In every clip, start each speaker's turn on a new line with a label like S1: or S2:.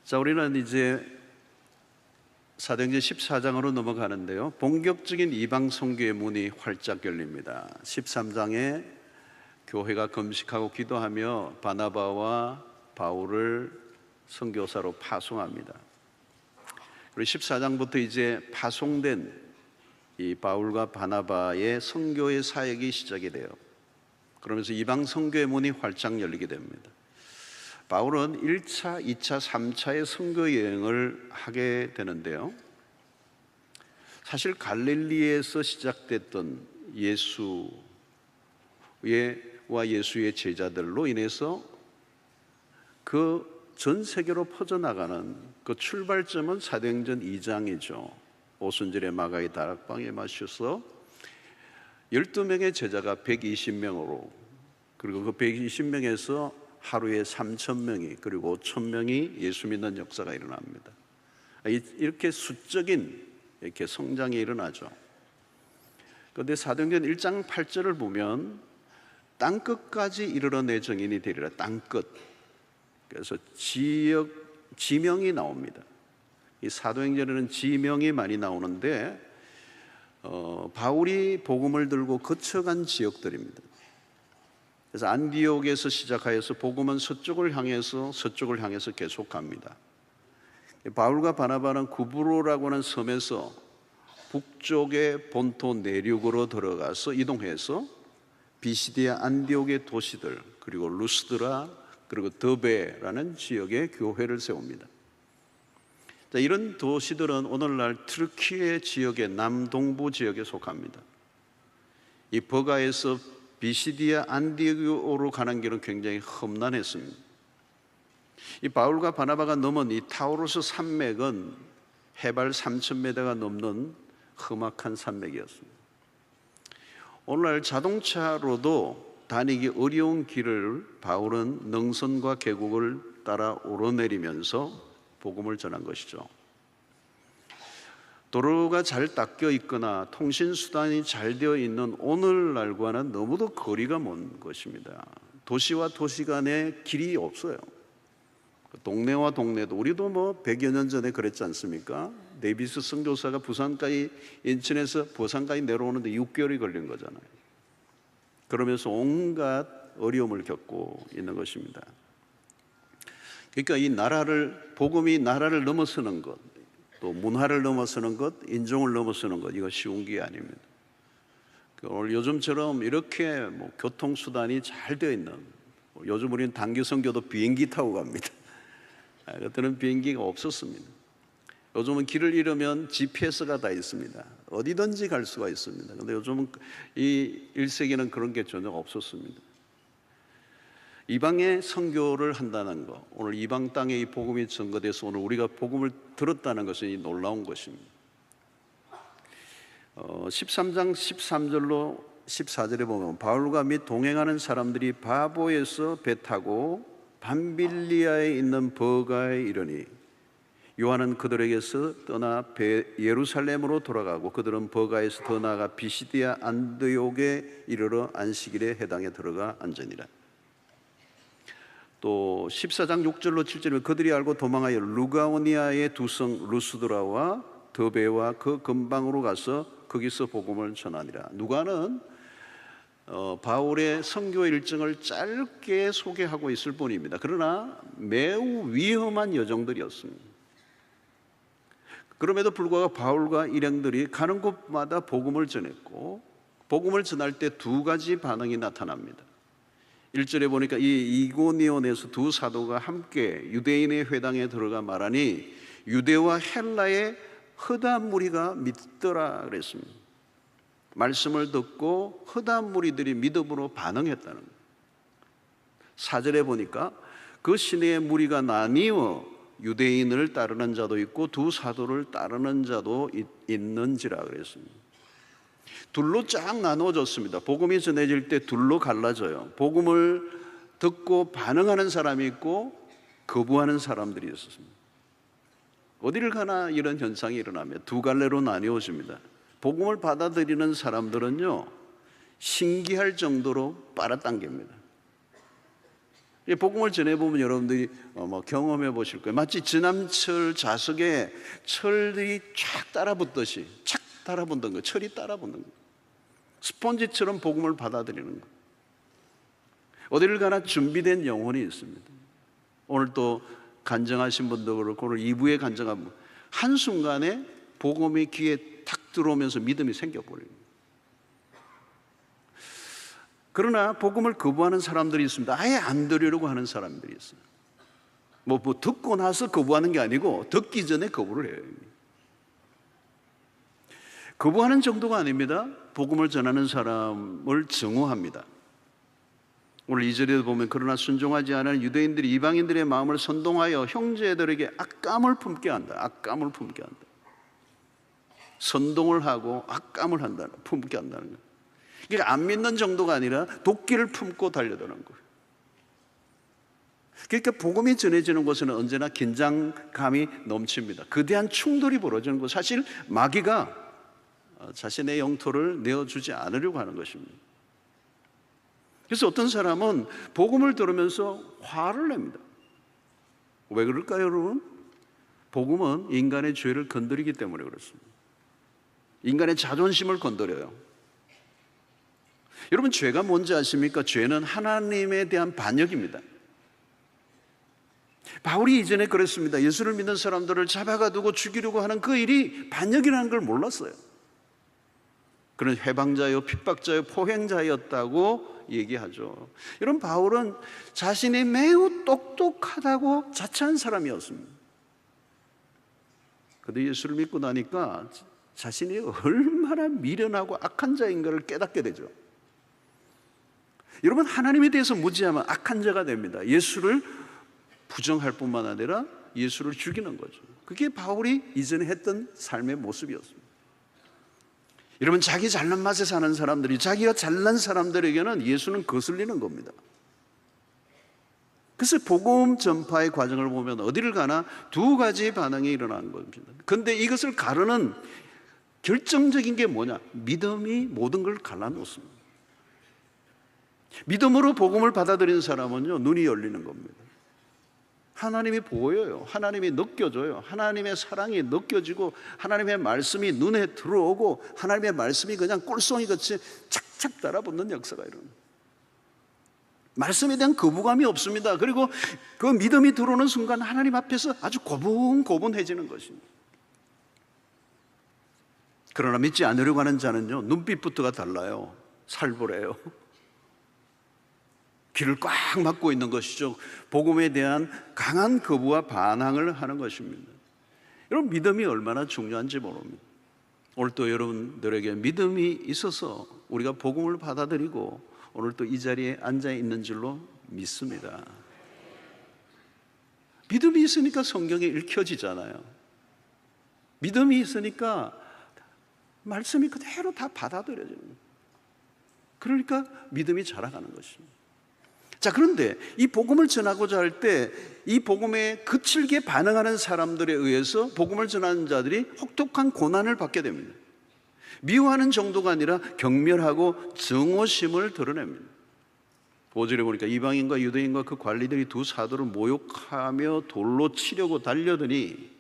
S1: 자, 우리는 이제 사도행전 14장으로 넘어가는데요. 본격적인 이방 선교의 문이 활짝 열립니다. 13장에 교회가 금식하고 기도하며 바나바와 바울을 선교사로 파송합니다. 그리고 14장부터 이제 파송된 이 바울과 바나바의 선교의 사역이 시작이 돼요. 그러면서 이방 선교의 문이 활짝 열리게 됩니다. 바울은 1차, 2차, 3차의 선교 여행을 하게 되는데요. 사실 갈릴리에서 시작됐던 예수와 예수의 제자들로 인해서 그 전 세계로 퍼져나가는 그 출발점은 사도행전 2장이죠. 오순절에 마가의 다락방에 마셔서 12명의 제자가 120명으로, 그리고 그 120명에서 하루에 3,000명이, 그리고 5,000명이 예수 믿는 역사가 일어납니다. 이렇게 수적인 이렇게 성장이 일어나죠. 그런데 사도행전 1장 8절을 보면 땅끝까지 이르러내 정인이 되리라. 땅끝. 그래서 지명이 나옵니다. 이 사도행전에는 지명이 많이 나오는데 바울이 복음을 들고 거쳐간 지역들입니다. 그래서 안디옥에서 시작하여서 복음은 서쪽을 향해서 계속 갑니다. 바울과 바나바는 구브로라고 하는 섬에서 북쪽의 본토 내륙으로 들어가서 이동해서 비시디아 안디옥의 도시들, 그리고 루스드라, 그리고 더베라는 지역에 교회를 세웁니다. 자, 이런 도시들은 오늘날 트르키예 지역의 남동부 지역에 속합니다. 이 버가에서 비시디아 안디옥으로 가는 길은 굉장히 험난했습니다. 이 바울과 바나바가 넘은 이 타우로스 산맥은 해발 3,000m가 넘는 험악한 산맥이었습니다. 오늘날 자동차로도 다니기 어려운 길을 바울은 능선과 계곡을 따라 오르내리면서 복음을 전한 것이죠. 도로가 잘 닦여 있거나 통신수단이 잘 되어 있는 오늘날과는 너무도 거리가 먼 것입니다. 도시와 도시 간에 길이 없어요. 동네와 동네도, 우리도 100여 년 전에 그랬지 않습니까? 데이비스 선교사가 부산까지, 인천에서 부산까지 내려오는데 6개월이 걸린 거잖아요. 그러면서 온갖 어려움을 겪고 있는 것입니다. 그러니까 이 복음이 나라를 넘어서는 것, 또 문화를 넘어서는 것, 인종을 넘어서는 것, 이거 쉬운 게 아닙니다. 오늘 요즘처럼 이렇게 교통수단이 잘 되어 있는, 요즘 우리는 단기 선교도 비행기 타고 갑니다. 그때는 비행기가 없었습니다. 요즘은 길을 잃으면 GPS가 다 있습니다. 어디든지 갈 수가 있습니다. 그런데 요즘은 이 1세기는 그런 게 전혀 없었습니다. 이방에 선교를 한다는 것, 오늘 이방 땅에 이 복음이 전거돼서 오늘 우리가 복음을 들었다는 것은 놀라운 것입니다. 13장 13절로 14절에 보면 바울과 및 동행하는 사람들이 바보에서 배 타고 밤빌리아에 있는 버가에 이르니 요한은 그들에게서 떠나 예루살렘으로 돌아가고 그들은 버가에서 더 나아가 비시디아 안디옥에 이르러 안식일에 해당에 들어가 앉으니라. 또 14장 6절로 7절에 그들이 알고 도망하여 루가오니아의 두 성 루스드라와 더베와 그 근방으로 가서 거기서 복음을 전하니라. 누가는 바울의 선교 일정을 짧게 소개하고 있을 뿐입니다. 그러나 매우 위험한 여정들이었습니다. 그럼에도 불구하고 바울과 일행들이 가는 곳마다 복음을 전했고, 복음을 전할 때 두 가지 반응이 나타납니다. 1절에 보니까 이 이고니온에서 두 사도가 함께 유대인의 회당에 들어가 말하니 유대와 헬라의 허다한 무리가 믿더라 그랬습니다. 말씀을 듣고 허다한 무리들이 믿음으로 반응했다는 거예요. 4절에 보니까 그 시내의 무리가 나뉘어 유대인을 따르는 자도 있고 두 사도를 따르는 자도 있는지라 그랬습니다. 둘로 쫙 나누어졌습니다. 복음이 전해질 때 둘로 갈라져요. 복음을 듣고 반응하는 사람이 있고 거부하는 사람들이 있었습니다. 어디를 가나 이런 현상이 일어나면 두 갈래로 나뉘어집니다. 복음을 받아들이는 사람들은요, 신기할 정도로 빨아당깁니다. 이 복음을 전해보면 여러분들이 뭐 경험해 보실 거예요. 마치 지남철 자석에 철이 쫙 따라붙듯이 착 따라붙는 거, 철이 따라붙는 거. 스폰지처럼 복음을 받아들이는 거. 어디를 가나 준비된 영혼이 있습니다. 오늘 또 간증하신 분도 그렇고 오늘 2부에 간증한 분, 한순간에 복음이 귀에 탁 들어오면서 믿음이 생겨버립니다. 그러나 복음을 거부하는 사람들이 있습니다. 아예 안 들으려고 하는 사람들이 있어요. 뭐 듣고 나서 거부하는 게 아니고 듣기 전에 거부를 해요. 거부하는 정도가 아닙니다. 복음을 전하는 사람을 증오합니다. 오늘 2절에 보면 그러나 순종하지 않은 유대인들이 이방인들의 마음을 선동하여 형제들에게 악감을 품게 한다. 악감을 품게 한다. 선동을 하고 악감을 한다. 품게 한다는 거예요. 그러니까 안 믿는 정도가 아니라 도끼를 품고 달려드는 거예요. 그러니까 복음이 전해지는 곳에는 언제나 긴장감이 넘칩니다. 거대한 충돌이 벌어지는 것, 사실 마귀가 자신의 영토를 내어주지 않으려고 하는 것입니다. 그래서 어떤 사람은 복음을 들으면서 화를 냅니다. 왜 그럴까요, 여러분? 복음은 인간의 죄를 건드리기 때문에 그렇습니다. 인간의 자존심을 건드려요. 여러분, 죄가 뭔지 아십니까? 죄는 하나님에 대한 반역입니다. 바울이 이전에 그랬습니다. 예수를 믿는 사람들을 잡아가두고 죽이려고 하는 그 일이 반역이라는 걸 몰랐어요. 그런 해방자요, 핍박자요, 포행자였다고 얘기하죠. 여러분, 바울은 자신이 매우 똑똑하다고 자처한 사람이었습니다. 그런데 예수를 믿고 나니까 자신이 얼마나 미련하고 악한 자인가를 깨닫게 되죠. 여러분, 하나님에 대해서 무지하면 악한 자가 됩니다. 예수를 부정할 뿐만 아니라 예수를 죽이는 거죠. 그게 바울이 이전에 했던 삶의 모습이었습니다. 여러분, 자기 잘난 맛에 사는 사람들이, 자기가 잘난 사람들에게는 예수는 거슬리는 겁니다. 그래서 복음 전파의 과정을 보면 어디를 가나 두 가지 반응이 일어나는 겁니다. 그런데 이것을 가르는 결정적인 게 뭐냐? 믿음이 모든 걸 갈라놓습니다. 믿음으로 복음을 받아들이는 사람은요, 눈이 열리는 겁니다. 하나님이 보여요. 하나님이 느껴져요. 하나님의 사랑이 느껴지고 하나님의 말씀이 눈에 들어오고 하나님의 말씀이 그냥 꿀송이 같이 착착 따라붙는 역사가 일어납니다. 말씀에 대한 거부감이 없습니다. 그리고 그 믿음이 들어오는 순간 하나님 앞에서 아주 고분고분해지는 것입니다. 그러나 믿지 않으려고 하는 자는요, 눈빛부터가 달라요. 살벌해요. 귀를 꽉 막고 있는 것이죠. 복음에 대한 강한 거부와 반항을 하는 것입니다. 여러분, 믿음이 얼마나 중요한지 모릅니다. 오늘 또 여러분들에게 믿음이 있어서 우리가 복음을 받아들이고 오늘 또 이 자리에 앉아 있는 줄로 믿습니다. 믿음이 있으니까 성경이 읽혀지잖아요. 믿음이 있으니까 말씀이 그대로 다 받아들여지는 거예요. 그러니까 믿음이 자라가는 것입니다. 자, 그런데 이 복음을 전하고자 할 때 이 복음에 거칠게 반응하는 사람들에 의해서 복음을 전하는 자들이 혹독한 고난을 받게 됩니다. 미워하는 정도가 아니라 경멸하고 증오심을 드러냅니다. 5절에 보니까 이방인과 유대인과 그 관리들이 두 사도를 모욕하며 돌로 치려고 달려드니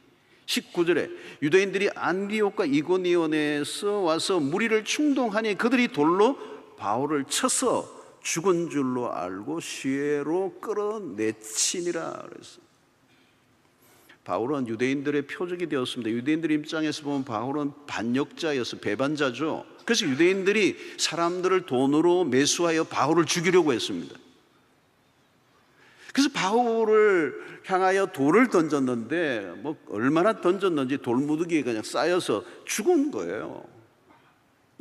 S1: 19절에 유대인들이 안디옥과 이고니온에서 와서 무리를 충동하니 그들이 돌로 바울을 쳐서 죽은 줄로 알고 시외로 끌어내치니라 그랬어요. 바울은 유대인들의 표적이 되었습니다. 유대인들 입장에서 보면 바울은 반역자였어요. 배반자죠. 그래서 유대인들이 사람들을 돈으로 매수하여 바울을 죽이려고 했습니다. 그래서 바울을 향하여 돌을 던졌는데 얼마나 던졌는지 돌무더기에 그냥 쌓여서 죽은 거예요.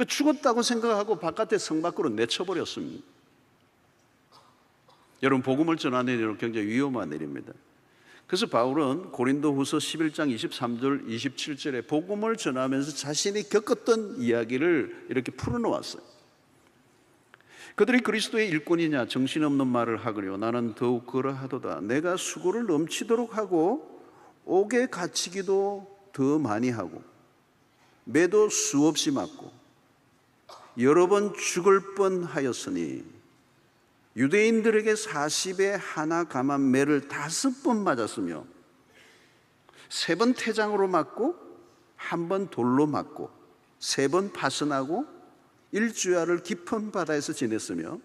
S1: 죽었다고 생각하고 바깥에 성 밖으로 내쳐버렸습니다. 여러분, 복음을 전하는 일은 굉장히 위험한 일입니다. 그래서 바울은 고린도후서 11장 23절 27절에 복음을 전하면서 자신이 겪었던 이야기를 이렇게 풀어놓았어요. 그들이 그리스도의 일꾼이냐 정신없는 말을 하거니와 나는 더욱 그러하도다. 내가 수고를 넘치도록 하고 옥에 갇히기도 더 많이 하고 매도 수없이 맞고 여러 번 죽을 뻔하였으니 유대인들에게 40에 하나 감한 매를 5번 맞았으며 3번 태장으로 맞고 1번 돌로 맞고 3번 파선하고 일주야를 깊은 바다에서 지냈으며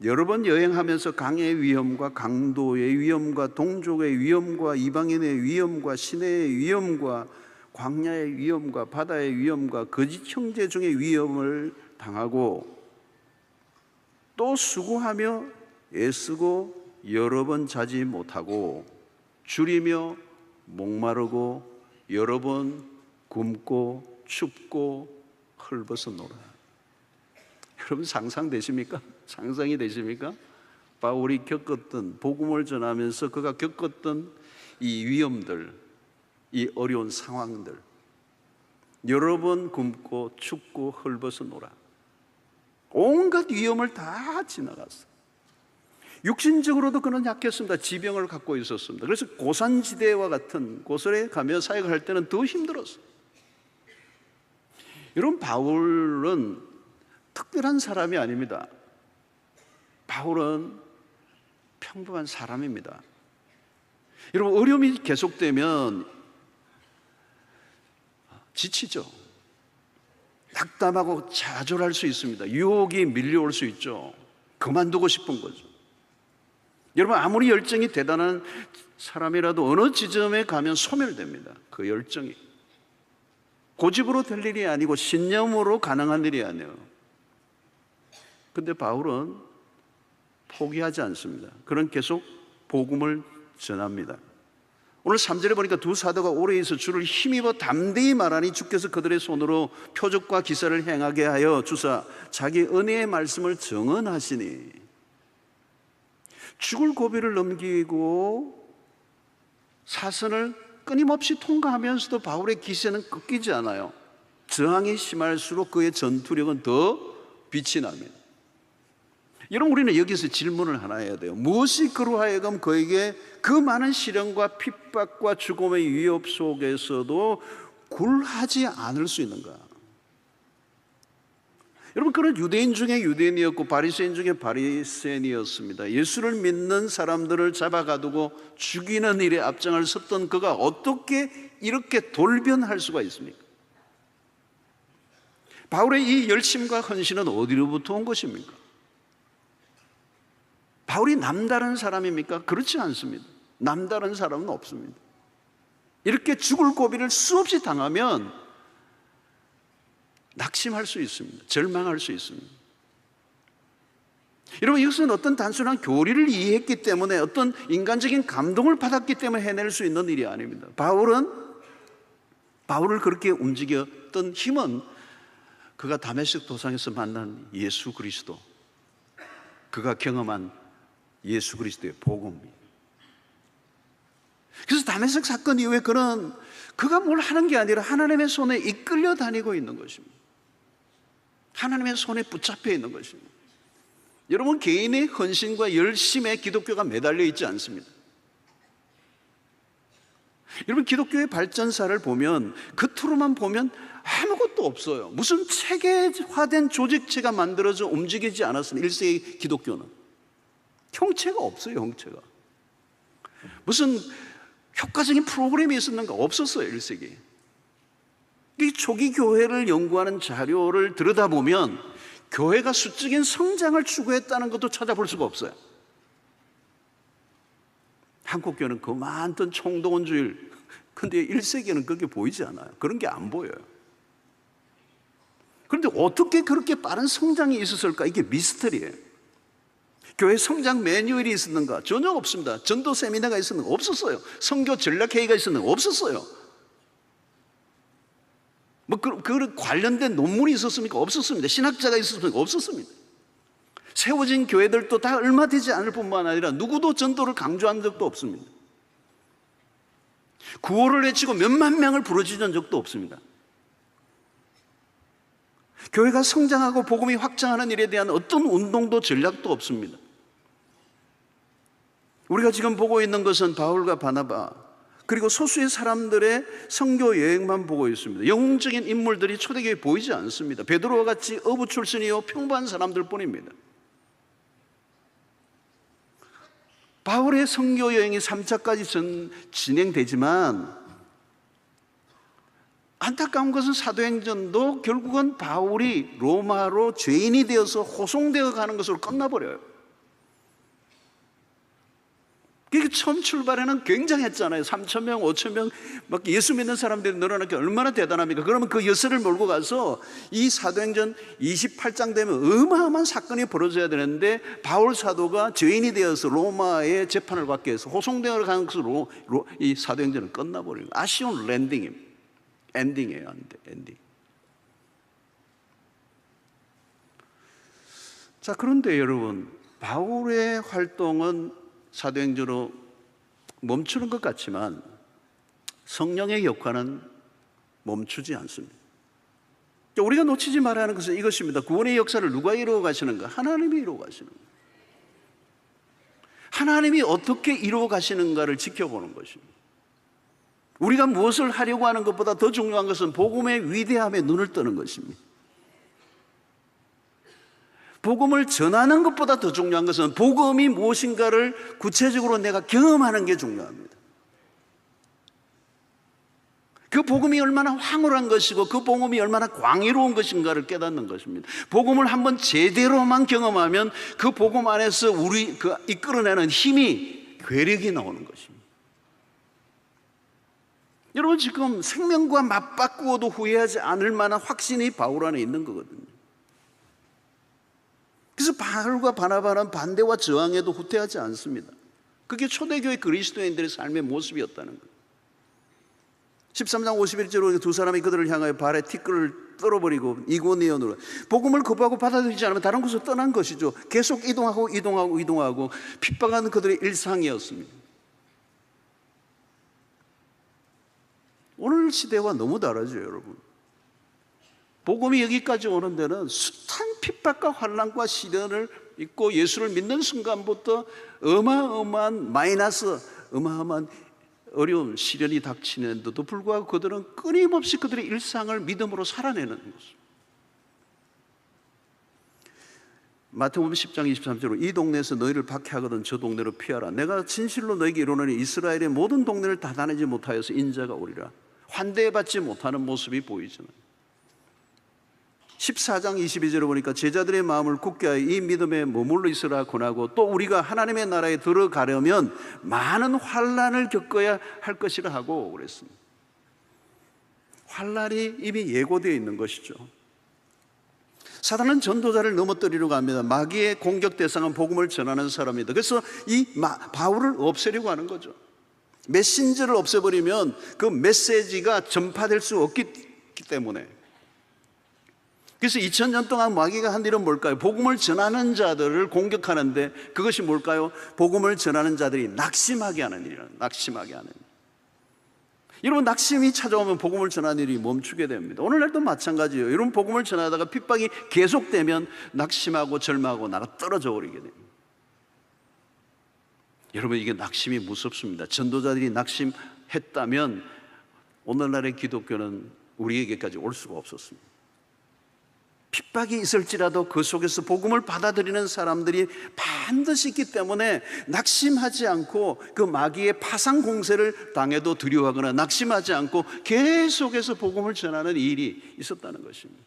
S1: 여러 번 여행하면서 강의 위험과 강도의 위험과 동족의 위험과 이방인의 위험과 시내의 위험과 광야의 위험과 바다의 위험과 거짓 형제 중의 위험을 당하고 또 수고하며 애쓰고 여러 번 자지 못하고 줄이며 목마르고 여러 번 굶고 춥고 헐벗어노라. 여러분 상상되십니까? 상상이 되십니까? 바울이 겪었던, 복음을 전하면서 그가 겪었던 이 위험들, 이 어려운 상황들, 여러 번 굶고 춥고 헐벗어노라. 온갖 위험을 다 지나갔어. 육신적으로도 그는 약했습니다. 지병을 갖고 있었습니다. 그래서 고산지대와 같은 곳에 가며 사역을 할 때는 더 힘들었어요. 여러분, 바울은 특별한 사람이 아닙니다. 바울은 평범한 사람입니다. 여러분, 어려움이 계속되면 지치죠. 낙담하고 좌절할 수 있습니다. 유혹이 밀려올 수 있죠. 그만두고 싶은 거죠. 여러분, 아무리 열정이 대단한 사람이라도 어느 지점에 가면 소멸됩니다. 그 열정이 고집으로 될 일이 아니고 신념으로 가능한 일이 아니에요. 근데 바울은 포기하지 않습니다. 그는 계속 복음을 전합니다. 오늘 3절에 보니까 두 사도가 오래 있어 주를 힘입어 담대히 말하니 주께서 그들의 손으로 표적과 기사를 행하게 하여 주사 자기 은혜의 말씀을 증언하시니, 죽을 고비를 넘기고 사선을 끊임없이 통과하면서도 바울의 기세는 꺾이지 않아요. 저항이 심할수록 그의 전투력은 더 빛이 납니다. 여러분, 우리는 여기서 질문을 하나 해야 돼요. 무엇이 그로 하여금 그에게 그 많은 시련과 핍박과 죽음의 위협 속에서도 굴하지 않을 수 있는가? 여러분, 그는 유대인 중에 유대인이었고 바리새인 중에 바리새인이었습니다. 예수를 믿는 사람들을 잡아가두고 죽이는 일에 앞장을 섰던 그가 어떻게 이렇게 돌변할 수가 있습니까? 바울의 이 열심과 헌신은 어디로부터 온 것입니까? 바울이 남다른 사람입니까? 그렇지 않습니다. 남다른 사람은 없습니다. 이렇게 죽을 고비를 수없이 당하면 낙심할 수 있습니다. 절망할 수 있습니다. 여러분, 이것은 어떤 단순한 교리를 이해했기 때문에, 어떤 인간적인 감동을 받았기 때문에 해낼 수 있는 일이 아닙니다. 바울을 그렇게 움직였던 힘은 그가 다메섹 도상에서 만난 예수 그리스도, 그가 경험한 예수 그리스도의 복음입니다. 그래서 다메섹 사건 이후에 그가 뭘 하는 게 아니라 하나님의 손에 이끌려 다니고 있는 것입니다. 하나님의 손에 붙잡혀 있는 것입니다. 여러분, 개인의 헌신과 열심에 기독교가 매달려 있지 않습니다. 여러분, 기독교의 발전사를 보면, 겉으로만 보면 아무것도 없어요. 무슨 체계화된 조직체가 만들어져 움직이지 않았습니다. 1세기 기독교는 형체가 없어요. 형체가 무슨 효과적인 프로그램이 있었는가? 없었어요. 1세기. 이 초기 교회를 연구하는 자료를 들여다보면 교회가 수적인 성장을 추구했다는 것도 찾아볼 수가 없어요. 한국교회는 그 많던 총동원주의, 근데 1세기에는 그게 보이지 않아요. 그런 게 안 보여요. 그런데 어떻게 그렇게 빠른 성장이 있었을까? 이게 미스터리예요. 교회 성장 매뉴얼이 있었는가? 전혀 없습니다. 전도 세미나가 있었는가? 없었어요. 선교 전략회의가 있었는가? 없었어요. 그 관련된 논문이 있었습니까? 없었습니다. 신학자가 있었습니까? 없었습니다. 세워진 교회들도 다 얼마 되지 않을 뿐만 아니라 누구도 전도를 강조한 적도 없습니다. 구호를 외치고 몇만 명을 부르짖은 적도 없습니다. 교회가 성장하고 복음이 확장하는 일에 대한 어떤 운동도 전략도 없습니다. 우리가 지금 보고 있는 것은 바울과 바나바, 그리고 소수의 사람들의 선교 여행만 보고 있습니다. 영웅적인 인물들이 초대교회에 보이지 않습니다. 베드로와 같이 어부 출신이요 평범한 사람들 뿐입니다. 바울의 선교 여행이 3차까지 진행되지만 안타까운 것은 사도행전도 결국은 바울이 로마로 죄인이 되어서 호송되어 가는 것으로 끝나버려요. 그게 처음 출발에는 굉장했잖아요. 3,000명, 5,000명 막 예수 믿는 사람들이 늘어나게 얼마나 대단합니까? 그러면 그 여슬을 몰고 가서 이 사도행전 28장 되면 어마어마한 사건이 벌어져야 되는데 바울 사도가 죄인이 되어서 로마의 재판을 받게 해서 호송되어 가는 것으로 이 사도행전은 끝나버려요. 아쉬운 엔딩이에요. 엔딩. 자, 그런데 여러분, 바울의 활동은 사도행전으로 멈추는 것 같지만 성령의 역할은 멈추지 않습니다. 우리가 놓치지 말아야 하는 것은 이것입니다. 구원의 역사를 누가 이루어 가시는가? 하나님이 이루어 가시는 거예요. 하나님이 어떻게 이루어 가시는가를 지켜보는 것입니다. 우리가 무엇을 하려고 하는 것보다 더 중요한 것은 복음의 위대함에 눈을 뜨는 것입니다. 복음을 전하는 것보다 더 중요한 것은 복음이 무엇인가를 구체적으로 내가 경험하는 게 중요합니다. 그 복음이 얼마나 황홀한 것이고 그 복음이 얼마나 광의로운 것인가를 깨닫는 것입니다. 복음을 한번 제대로만 경험하면 그 복음 안에서 우리 이끌어내는 힘이, 괴력이 나오는 것입니다. 여러분, 지금 생명과 맞바꾸어도 후회하지 않을 만한 확신이 바울 안에 있는 거거든요. 그래서 바울과 바나바는 반대와 저항에도 후퇴하지 않습니다. 그게 초대교회 그리스도인들의 삶의 모습이었다는 거예요. 13장 51절로 두 사람이 그들을 향하여 발에 티끌을 떨어버리고 이고니온으로, 복음을 거부하고 받아들이지 않으면 다른 곳으로 떠난 것이죠. 계속 이동하고 핍박하는 그들의 일상이었습니다. 오늘 시대와 너무 다르죠, 여러분. 복음이 여기까지 오는 데는 숱한 핍박과 환난과 시련을 있고 예수를 믿는 순간부터 어마어마한 마이너스, 어마어마한 어려운 시련이 닥치는데도 불구하고 그들은 끊임없이 그들의 일상을 믿음으로 살아내는 것입니다. 마태복음 10장 23절로 이 동네에서 너희를 박해하거든 저 동네로 피하라. 내가 진실로 너희에게 이르노니 이스라엘의 모든 동네를 다 다니지 못하여서 인자가 오리라. 환대받지 못하는 모습이 보이잖아요. 14장 22절을 보니까 제자들의 마음을 굳게 하여 이 믿음에 머물러 있으라 권하고 또 우리가 하나님의 나라에 들어가려면 많은 환난을 겪어야 할 것이라 하고 그랬습니다. 환난이 이미 예고되어 있는 것이죠. 사단은 전도자를 넘어뜨리려고 합니다. 마귀의 공격 대상은 복음을 전하는 사람입니다. 그래서 이 바울을 없애려고 하는 거죠. 메신저를 없애버리면 그 메시지가 전파될 수 없기 때문에. 그래서 2000년 동안 마귀가 한 일은 뭘까요? 복음을 전하는 자들을 공격하는데 그것이 뭘까요? 복음을 전하는 자들이 낙심하게 하는 일이라는, 낙심하게 하는 일. 여러분, 낙심이 찾아오면 복음을 전하는 일이 멈추게 됩니다. 오늘날도 마찬가지예요. 여러분, 복음을 전하다가 핍박이 계속되면 낙심하고 절망하고 나가 떨어져 버리게 됩니다. 여러분, 이게 낙심이 무섭습니다. 전도자들이 낙심했다면 오늘날의 기독교는 우리에게까지 올 수가 없었습니다. 핍박이 있을지라도 그 속에서 복음을 받아들이는 사람들이 반드시 있기 때문에 낙심하지 않고 그 마귀의 파상 공세를 당해도 두려워하거나 낙심하지 않고 계속해서 복음을 전하는 일이 있었다는 것입니다.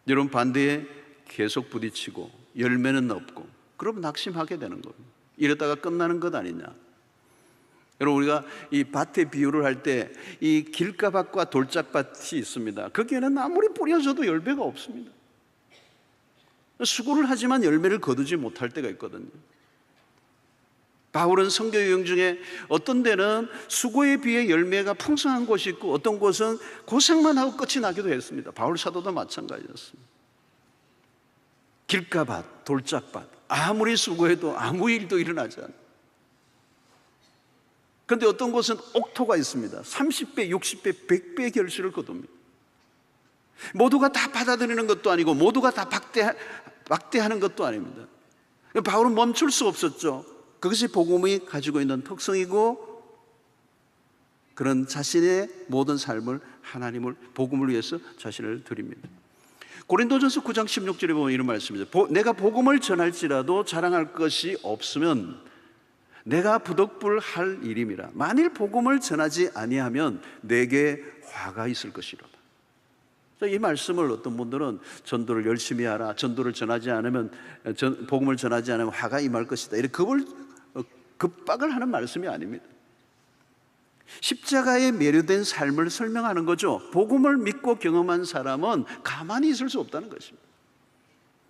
S1: 여러분, 반대에 계속 부딪히고 열매는 없고 그러면 낙심하게 되는 겁니다. 이러다가 끝나는 것 아니냐. 여러분, 우리가 이 밭의 비유를 할 때 이 길가밭과 돌짝밭이 있습니다. 거기에는 아무리 뿌려줘도 열매가 없습니다. 수고를 하지만 열매를 거두지 못할 때가 있거든요. 바울은 선교 여행 중에 어떤 데는 수고에 비해 열매가 풍성한 곳이 있고 어떤 곳은 고생만 하고 끝이 나기도 했습니다. 바울 사도도 마찬가지였습니다. 길가밭, 돌짝밭, 아무리 수고해도 아무 일도 일어나지 않아요. 그런데 어떤 곳은 옥토가 있습니다. 30배, 60배, 100배 결실을 거둡니다. 모두가 다 받아들이는 것도 아니고 모두가 다 박대하는 것도 아닙니다. 바울은 멈출 수 없었죠. 그것이 복음이 가지고 있는 특성이고 그런 자신의 모든 삶을 하나님을 복음을 위해서 자신을 드립니다. 고린도전서 9장 16절에 보면 이런 말씀입니다. 내가 복음을 전할지라도 자랑할 것이 없으면 내가 부덕불 할 일임이라. 만일 복음을 전하지 아니하면 내게 화가 있을 것이로다. 이 말씀을 어떤 분들은 전도를 열심히 하라, 전도를 전하지 않으면, 복음을 전하지 않으면 화가 임할 것이다, 이렇게 급박을 하는 말씀이 아닙니다. 십자가에 매료된 삶을 설명하는 거죠. 복음을 믿고 경험한 사람은 가만히 있을 수 없다는 것입니다.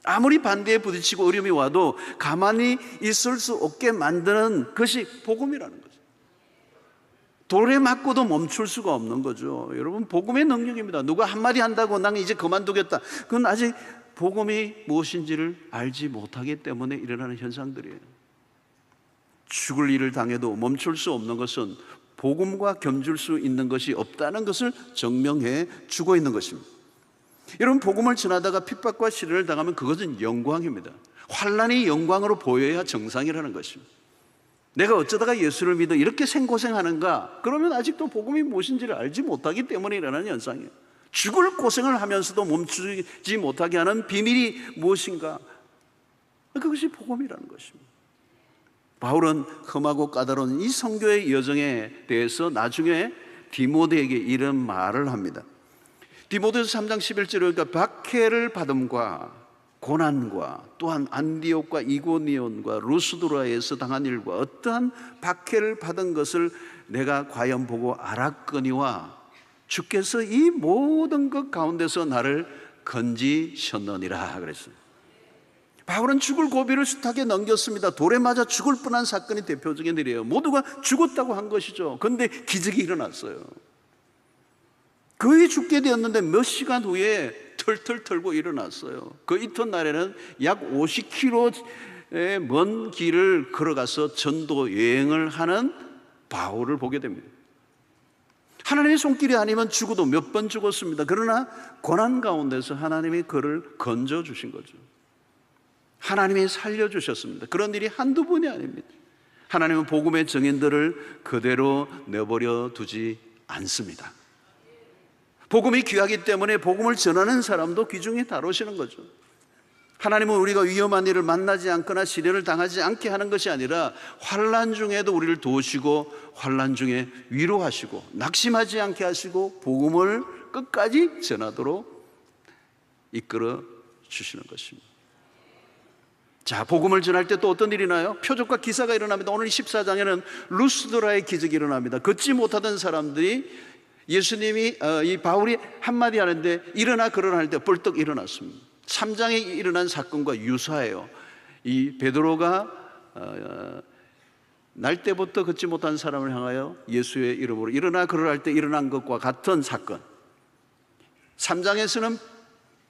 S1: 아무리 반대에 부딪히고 어려움이 와도 가만히 있을 수 없게 만드는 것이 복음이라는 거죠. 돌에 맞고도 멈출 수가 없는 거죠. 여러분, 복음의 능력입니다. 누가 한마디 한다고 나는 이제 그만두겠다, 그건 아직 복음이 무엇인지를 알지 못하기 때문에 일어나는 현상들이에요. 죽을 일을 당해도 멈출 수 없는 것은 복음과 겸줄 수 있는 것이 없다는 것을 증명해 주고 있는 것입니다. 여러분, 복음을 전하다가 핍박과 시련을 당하면 그것은 영광입니다. 환난이 영광으로 보여야 정상이라는 것입니다. 내가 어쩌다가 예수를 믿어 이렇게 생고생하는가? 그러면 아직도 복음이 무엇인지를 알지 못하기 때문에 일어나는 현상이에요. 죽을 고생을 하면서도 멈추지 못하게 하는 비밀이 무엇인가? 그것이 복음이라는 것입니다. 바울은 험하고 까다로운 이 선교의 여정에 대해서 나중에 디모데에게 이런 말을 합니다. 디모데서 3장 11절에 보니까 박해를 받음과 고난과 또한 안디옥과 이고니온과 루스드라에서 당한 일과 어떠한 박해를 받은 것을 내가 과연 보고 알았거니와 주께서 이 모든 것 가운데서 나를 건지셨느니라 그랬어요. 바울은 죽을 고비를 숱하게 넘겼습니다. 돌에 맞아 죽을 뻔한 사건이 대표적인 일이에요. 모두가 죽었다고 한 것이죠. 그런데 기적이 일어났어요. 거의 죽게 되었는데 몇 시간 후에 털털 털고 일어났어요. 그 이튿날에는 약 50km의 먼 길을 걸어가서 전도 여행을 하는 바울을 보게 됩니다. 하나님의 손길이 아니면 죽어도 몇 번 죽었습니다. 그러나 고난 가운데서 하나님이 그를 건져주신 거죠. 하나님이 살려주셨습니다. 그런 일이 한두 번이 아닙니다. 하나님은 복음의 증인들을 그대로 내버려 두지 않습니다. 복음이 귀하기 때문에 복음을 전하는 사람도 귀중히 다루시는 거죠. 하나님은 우리가 위험한 일을 만나지 않거나 시련을 당하지 않게 하는 것이 아니라 환난 중에도 우리를 도우시고 환난 중에 위로하시고 낙심하지 않게 하시고 복음을 끝까지 전하도록 이끌어 주시는 것입니다. 자, 복음을 전할 때 또 어떤 일이 나요? 표적과 기사가 일어납니다. 오늘 14장에는 루스드라의 기적이 일어납니다. 걷지 못하던 사람들이 예수님이 이 바울이 한마디 하는데 일어나 걸으라 할 때 벌떡 일어났습니다. 3장에 일어난 사건과 유사해요. 이 베드로가 날 때부터 걷지 못한 사람을 향하여 예수의 이름으로 일어나 걸으라 할 때 일어난 것과 같은 사건. 3장에서는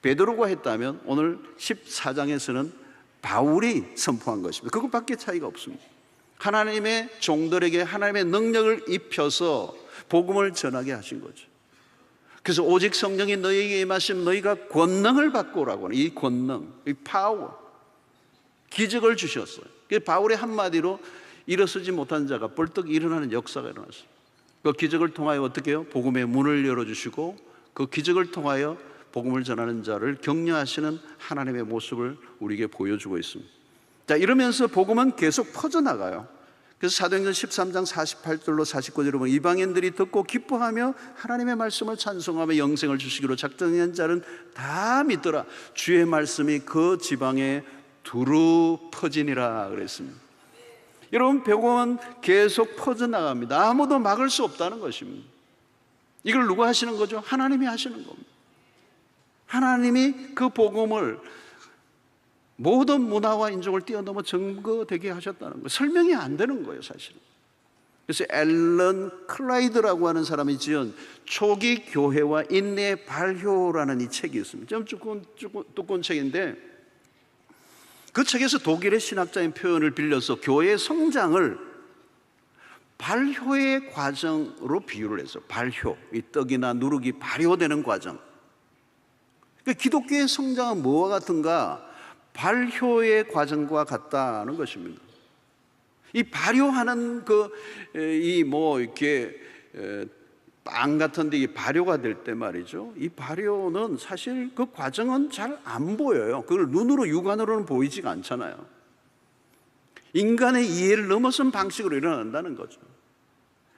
S1: 베드로가 했다면 오늘 14장에서는 바울이 선포한 것입니다. 그것밖에 차이가 없습니다. 하나님의 종들에게 하나님의 능력을 입혀서 복음을 전하게 하신 거죠. 그래서 오직 성령이 너희에게 임하시면 너희가 권능을 받고 오라고 하는 이 권능, 이 파워, 기적을 주셨어요. 바울의 한마디로 일어서지 못한 자가 벌떡 일어나는 역사가 일어났어요. 그 기적을 통하여 어떻게 해요? 복음의 문을 열어주시고 그 기적을 통하여 복음을 전하는 자를 격려하시는 하나님의 모습을 우리에게 보여주고 있습니다. 자, 이러면서 복음은 계속 퍼져나가요. 그래서 사도행전 13장 48절로 49절로 보면 이방인들이 듣고 기뻐하며 하나님의 말씀을 찬송하며 영생을 주시기로 작정한 자는 다 믿더라. 주의 말씀이 그 지방에 두루 퍼지니라 그랬습니다. 여러분, 복음은 계속 퍼져나갑니다. 아무도 막을 수 없다는 것입니다. 이걸 누가 하시는 거죠? 하나님이 하시는 겁니다. 하나님이 그 복음을 모든 문화와 인종을 뛰어넘어 증거되게 하셨다는 거예요. 설명이 안 되는 거예요, 사실은. 그래서 앨런 클라이드라고 하는 사람이 지은 초기 교회와 인내의 발효라는 이 책이 있습니다. 좀 두꺼운 책인데 그 책에서 독일의 신학자인 표현을 빌려서 교회의 성장을 발효의 과정으로 비유를 해서 발효, 이 떡이나 누룩이 발효되는 과정. 기독교의 성장은 뭐와 같은가? 발효의 과정과 같다는 것입니다. 이 발효하는 이렇게 빵 같은 데 발효가 될 때 말이죠, 이 발효는 사실 그 과정은 잘 안 보여요. 그걸 눈으로, 육안으로는 보이지가 않잖아요. 인간의 이해를 넘어선 방식으로 일어난다는 거죠.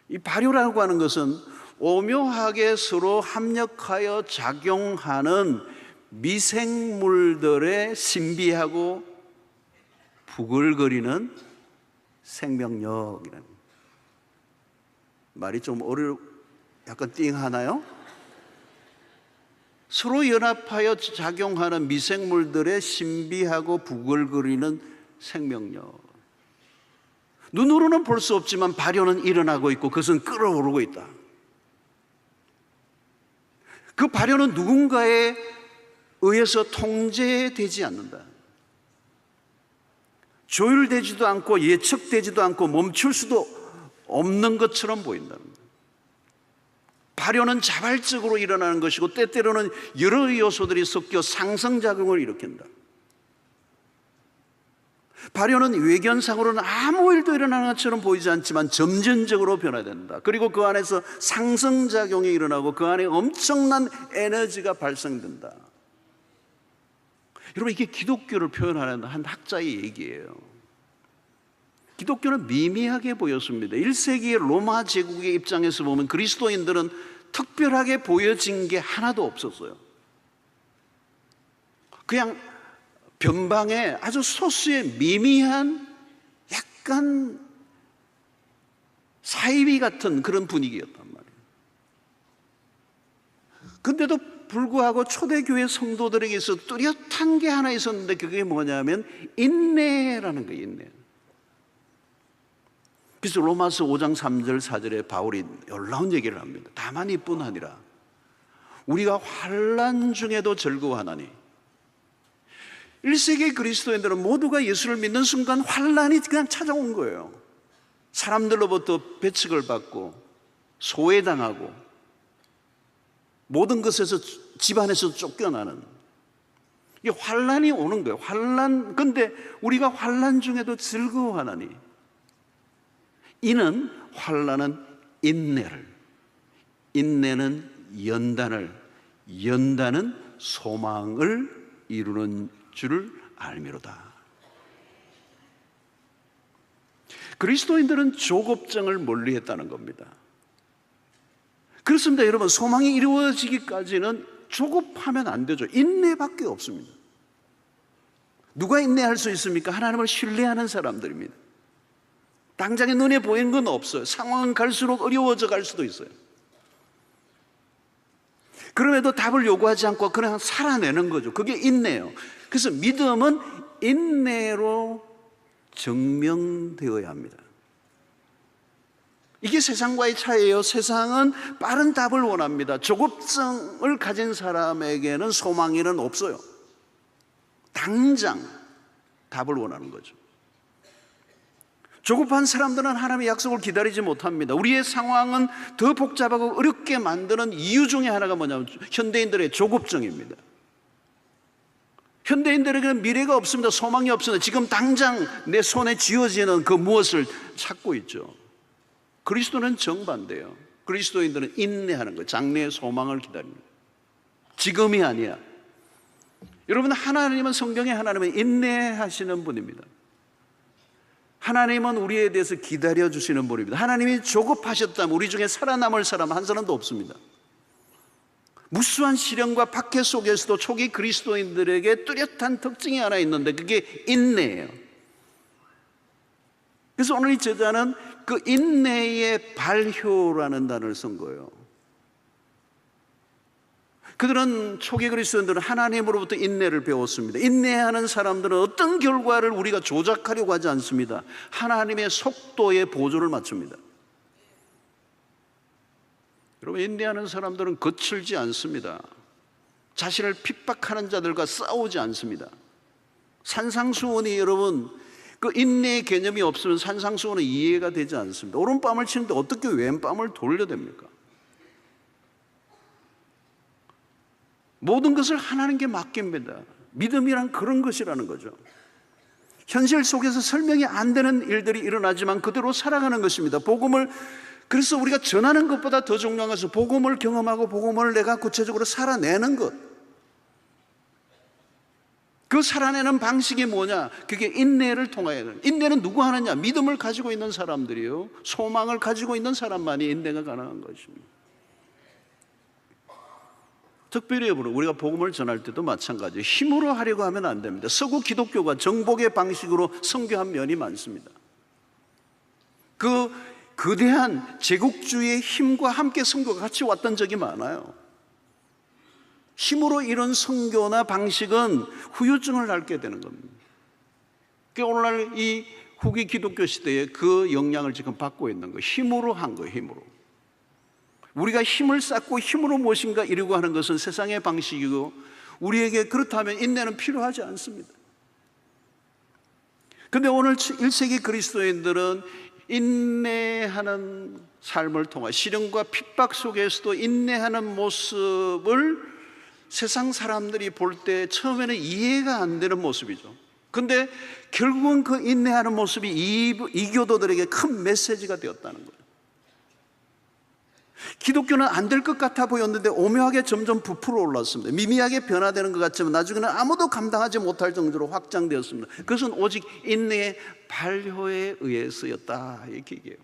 S1: 이 발효라고 하는 것은 오묘하게 서로 합력하여 작용하는 미생물들의 신비하고 부글거리는 생명력이라는, 말이 좀 약간 띵하나요? 서로 연합하여 작용하는 미생물들의 신비하고 부글거리는 생명력. 눈으로는 볼 수 없지만 발효는 일어나고 있고 그것은 끓어오르고 있다. 그 발효는 누군가에 의해서 통제되지 않는다. 조율되지도 않고 예측되지도 않고 멈출 수도 없는 것처럼 보인다는 거예요. 발효는 자발적으로 일어나는 것이고 때때로는 여러 요소들이 섞여 상승작용을 일으킨다. 발효는 외견상으로는 아무 일도 일어나는 것처럼 보이지 않지만 점진적으로 변화된다. 그리고 그 안에서 상승작용이 일어나고 그 안에 엄청난 에너지가 발생된다. 여러분, 이게 기독교를 표현하는 한 학자의 얘기예요. 기독교는 미미하게 보였습니다. 1세기의 로마 제국의 입장에서 보면 그리스도인들은 특별하게 보여진 게 하나도 없었어요. 그냥 변방에 아주 소수의 미미한 약간 사이비 같은 그런 분위기였단 말이에요. 근데도 불구하고 초대교회 성도들에게 있어 뚜렷한 게 하나 있었는데 그게 뭐냐면 인내라는 거예요. 인내. 그래서 로마서 5장 3절 4절에 바울이 놀라운 얘기를 합니다. 다만 이뿐 아니라 우리가 환난 중에도 즐거워하나니. 1세기 그리스도인들은 모두가 예수를 믿는 순간 환난이 그냥 찾아온 거예요. 사람들로부터 배척을 받고 소외당하고 모든 것에서 집안에서 쫓겨나는, 이게 환난이 오는 거예요. 환난. 근데 우리가 환난 중에도 즐거워하나니, 이는 환난은 인내를, 인내는 연단을, 연단은 소망을 이루는 줄을 알미로다. 그리스도인들은 조급증을 멀리했다는 겁니다. 그렇습니다. 여러분, 소망이 이루어지기까지는 조급하면 안 되죠. 인내밖에 없습니다. 누가 인내할 수 있습니까? 하나님을 신뢰하는 사람들입니다. 당장에 눈에 보이는 건 없어요. 상황은 갈수록 어려워져 갈 수도 있어요. 그럼에도 답을 요구하지 않고 그냥 살아내는 거죠. 그게 인내예요. 그래서 믿음은 인내로 증명되어야 합니다. 이게 세상과의 차이예요. 세상은 빠른 답을 원합니다. 조급증을 가진 사람에게는 소망이는 없어요. 당장 답을 원하는 거죠. 조급한 사람들은 하나님의 약속을 기다리지 못합니다. 우리의 상황은 더 복잡하고 어렵게 만드는 이유 중에 하나가 뭐냐면 현대인들의 조급증입니다. 현대인들에게는 미래가 없습니다. 소망이 없습니다. 지금 당장 내 손에 쥐어지는 그 무엇을 찾고 있죠. 그리스도는 정반대예요. 그리스도인들은 인내하는 거예요. 장래의 소망을 기다립니다. 지금이 아니야. 여러분, 하나님은, 성경의 하나님은 인내하시는 분입니다. 하나님은 우리에 대해서 기다려주시는 분입니다. 하나님이 조급하셨다면 우리 중에 살아남을 사람 한 사람도 없습니다. 무수한 시련과 박해 속에서도 초기 그리스도인들에게 뚜렷한 특징이 하나 있는데 그게 인내예요. 그래서 오늘 이 제자는 그 인내의 발효라는 단어를 쓴 거예요. 그들은, 초기 그리스도인들은 하나님으로부터 인내를 배웠습니다. 인내하는 사람들은 어떤 결과를 우리가 조작하려고 하지 않습니다. 하나님의 속도에 보조를 맞춥니다. 여러분, 인내하는 사람들은 거칠지 않습니다. 자신을 핍박하는 자들과 싸우지 않습니다. 산상수훈이, 여러분, 그 인내의 개념이 없으면 산상수훈은 이해가 되지 않습니다. 오른뺨을 치는데 어떻게 왼뺨을 돌려댑니까? 모든 것을 하나님께 맡깁니다. 믿음이란 그런 것이라는 거죠. 현실 속에서 설명이 안 되는 일들이 일어나지만 그대로 살아가는 것입니다. 복음을 그래서 우리가 전하는 것보다 더 중요한 것은 복음을 경험하고 복음을 내가 구체적으로 살아내는 것. 그 살아내는 방식이 뭐냐? 그게 인내를 통하여. 인내는 누구 하느냐? 믿음을 가지고 있는 사람들이요, 소망을 가지고 있는 사람만이 인내가 가능한 것입니다. 특별히 우리가 복음을 전할 때도 마찬가지예요. 힘으로 하려고 하면 안 됩니다. 서구 기독교가 정복의 방식으로 선교한 면이 많습니다. 그 거대한 제국주의의 힘과 함께 선교가 같이 왔던 적이 많아요. 힘으로 이런 선교나 방식은 후유증을 앓게 되는 겁니다. 오늘날 이 후기 기독교 시대에 그 영향을 지금 받고 있는 거예요. 힘으로 한 거예요. 힘으로. 우리가 힘을 쌓고 힘으로 무엇인가 이루고 하는 것은 세상의 방식이고, 우리에게 그렇다면 인내는 필요하지 않습니다. 그런데 오늘 1세기 그리스도인들은 인내하는 삶을 통해 시련과 핍박 속에서도 인내하는 모습을 세상 사람들이 볼 때 처음에는 이해가 안 되는 모습이죠. 그런데 결국은 그 인내하는 모습이 이교도들에게 큰 메시지가 되었다는 거예요. 기독교는 안 될 것 같아 보였는데 오묘하게 점점 부풀어 올랐습니다. 미미하게 변화되는 것 같지만 나중에는 아무도 감당하지 못할 정도로 확장되었습니다. 그것은 오직 인내의 발효에 의해서였다, 이렇게 얘기해요.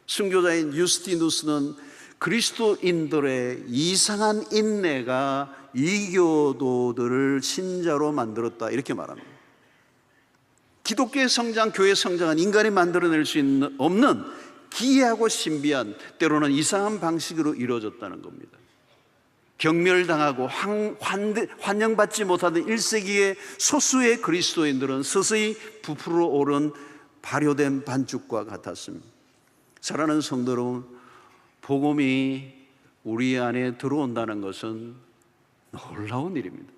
S1: 순교자인 유스티누스는 그리스도인들의 이상한 인내가 이교도들을 신자로 만들었다, 이렇게 말합니다. 기독교의 성장, 교회의 성장은 인간이 만들어낼 수 없는 기이하고 신비한, 때로는 이상한 방식으로 이루어졌다는 겁니다. 경멸당하고 환영받지 못하던 1세기의 소수의 그리스도인들은 서서히 부풀어 오른 발효된 반죽과 같았습니다. 사랑하는 성도 여러분, 복음이 우리 안에 들어온다는 것은 놀라운 일입니다.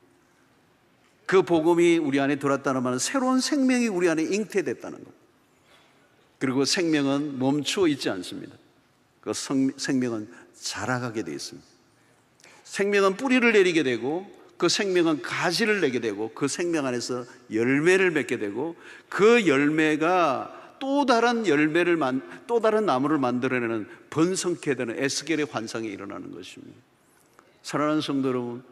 S1: 그 복음이 우리 안에 들어왔다는 말은 새로운 생명이 우리 안에 잉태됐다는 것. 그리고 생명은 멈추어 있지 않습니다. 그 생명은 자라가게 되어 있습니다. 생명은 뿌리를 내리게 되고, 그 생명은 가지를 내게 되고, 그 생명 안에서 열매를 맺게 되고, 그 열매가 또 다른 나무를 만들어내는 번성케 되는 에스겔의 환상이 일어나는 것입니다. 사랑하는 성도 여러분,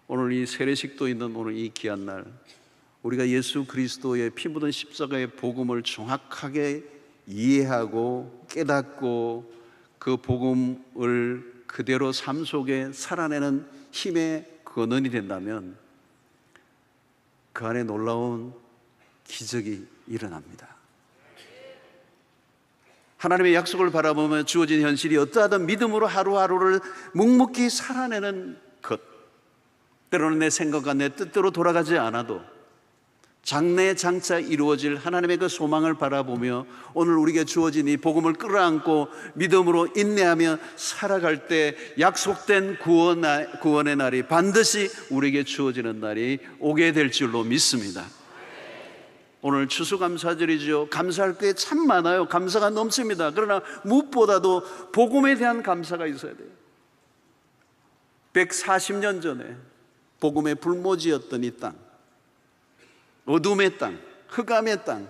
S1: 오늘 이 세례식도 있는 오늘 이 귀한 날, 우리가 예수 그리스도의 피 묻은 십자가의 복음을 정확하게 이해하고 깨닫고 그 복음을 그대로 삶 속에 살아내는 힘의 근원이 된다면 그 안에 놀라운 기적이 일어납니다. 하나님의 약속을 바라보며 주어진 현실이 어떠하든 믿음으로 하루하루를 묵묵히 살아내는 것, 때로는 내 생각과 내 뜻대로 돌아가지 않아도 장래장차 이루어질 하나님의 그 소망을 바라보며 오늘 우리에게 주어진 이 복음을 끌어안고 믿음으로 인내하며 살아갈 때 약속된 구원의 날이 반드시 우리에게 주어지는 날이 오게 될 줄로 믿습니다. 오늘 추수감사절이죠. 감사할 게 참 많아요. 감사가 넘칩니다. 그러나 무엇보다도 복음에 대한 감사가 있어야 돼요. 140년 전에 복음의 불모지였던 이 땅, 어둠의 땅, 흑암의 땅,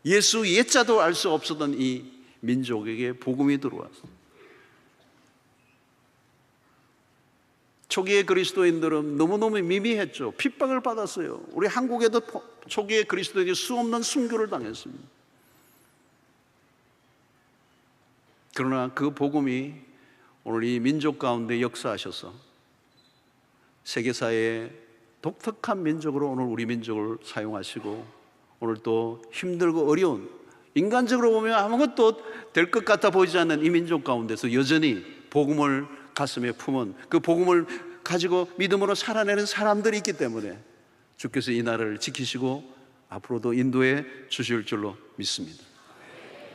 S1: 예수 예자도 알 수 없었던 이 민족에게 복음이 들어왔어요. 초기의 그리스도인들은 너무너무 미미했죠. 핍박을 받았어요. 우리 한국에도 초기의 그리스도인이 수없는 순교를 당했습니다. 그러나 그 복음이 오늘 이 민족 가운데 역사하셔서 세계사의 독특한 민족으로 오늘 우리 민족을 사용하시고, 오늘 또 힘들고 어려운, 인간적으로 보면 아무것도 될 것 같아 보이지 않는 이 민족 가운데서 여전히 복음을 가슴에 품은, 그 복음을 가지고 믿음으로 살아내는 사람들이 있기 때문에 주께서 이 나라를 지키시고 앞으로도 인도해 주실 줄로 믿습니다.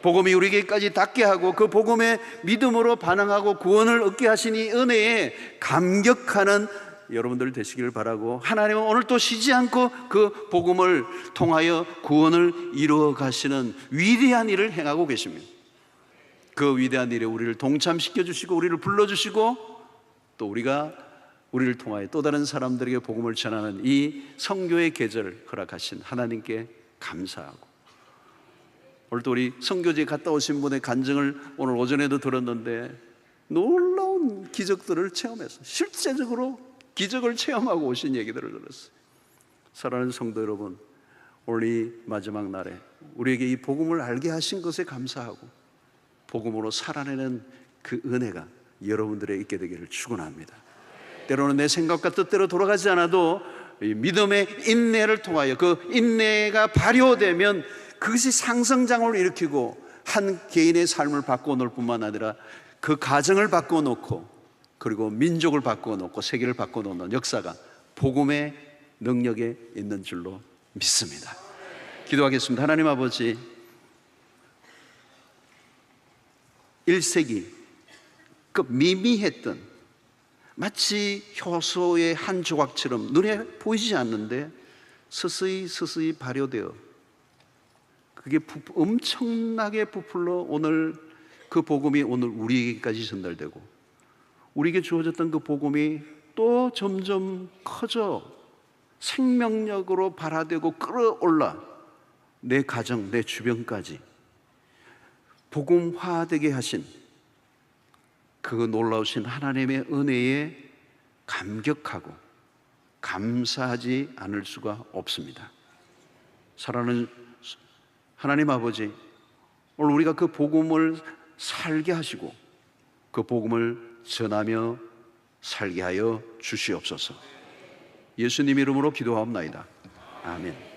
S1: 복음이 우리에게까지 닿게 하고 그 복음에 믿음으로 반응하고 구원을 얻게 하신 이 은혜에 감격하는 여러분들 되시기를 바라고, 하나님은 오늘 또 쉬지 않고 그 복음을 통하여 구원을 이루어 가시는 위대한 일을 행하고 계십니다. 그 위대한 일에 우리를 동참시켜 주시고 우리를 불러주시고 또 우리를 통하여 또 다른 사람들에게 복음을 전하는 이 선교의 계절을 허락하신 하나님께 감사하고, 오늘도 우리 선교지에 갔다 오신 분의 간증을 오늘 오전에도 들었는데 놀라운 기적들을 체험해서 실제적으로 기적을 체험하고 오신 얘기들을 들었어요. 사랑하는 성도 여러분, 오늘 이 마지막 날에 우리에게 이 복음을 알게 하신 것에 감사하고 복음으로 살아내는 그 은혜가 여러분들에게 있게 되기를 축원합니다. 때로는 내 생각과 뜻대로 돌아가지 않아도 이 믿음의 인내를 통하여 그 인내가 발효되면 그것이 상성장을 일으키고 한 개인의 삶을 바꾸어 놓을 뿐만 아니라 그 가정을 바꾸어 놓고 그리고 민족을 바꾸어 놓고 세계를 바꾸어 놓는 역사가 복음의 능력에 있는 줄로 믿습니다. 기도하겠습니다. 하나님 아버지, 1세기 그 미미했던 마치 효소의 한 조각처럼 눈에 보이지 않는데 서서히 발효되어 그게 엄청나게 부풀러 오늘 그 복음이 오늘 우리에게까지 전달되고 우리에게 주어졌던 그 복음이 또 점점 커져 생명력으로 발화되고 끌어올라 내 가정, 내 주변까지 복음화되게 하신 그 놀라우신 하나님의 은혜에 감격하고 감사하지 않을 수가 없습니다. 사랑하는 하나님 아버지, 오늘 우리가 그 복음을 살게 하시고 그 복음을 전하며 살게 하여 주시옵소서. 예수님 이름으로 기도하옵나이다. 아멘.